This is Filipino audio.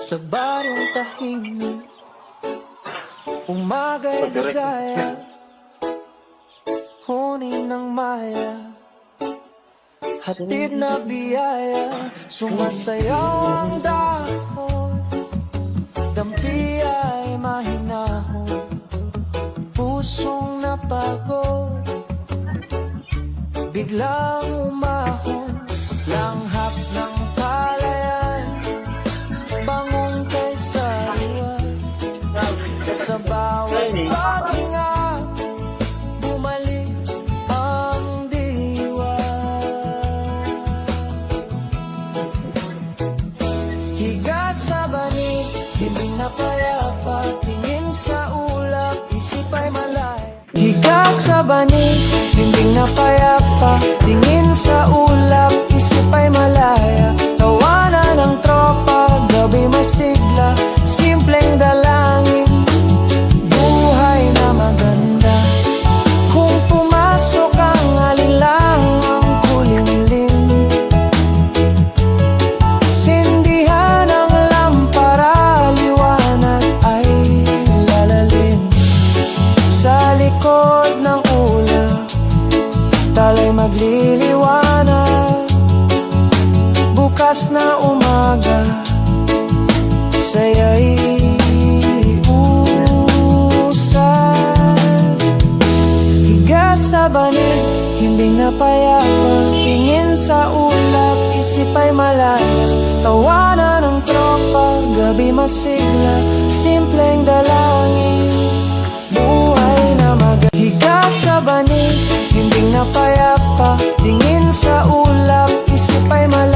Sa barong tahimik, umaga'y ligaya, huni ng maya, hatid na biyaya. Sumasayaw ang dahon, dampi ay mahinahon, pusong napagod, biglang umahon. Langhap ng palayan, bangon kay sariwa, sa bawat paghinga, bumalik ang diwa. Higa sa banig, himbing na payapa, tingin sa ulap, isip ay malaya. Higa sa banig, himbing na payapa, tingin sa ulap, isip ay malaya. Tawanan ng tropa, gabi masigla, simpleng dalangin, buhay na maganda. Kung pumasok ang alinlangang kulimlim, sindihan ang lampara, liwanag ay lalalim. Sa likod ng ulap, talay magliliwanag. Bukas na umaga, saya'y usad. Higa sa banig, himbing na payapa, tingin sa ulap, isip ay malaya. Tawanan ng tropa, gabi masigla, simpleng dalangin, buhay na maganda. Higa sa banig, himbing na payapa, tingin sa ulap, isip ay malaya.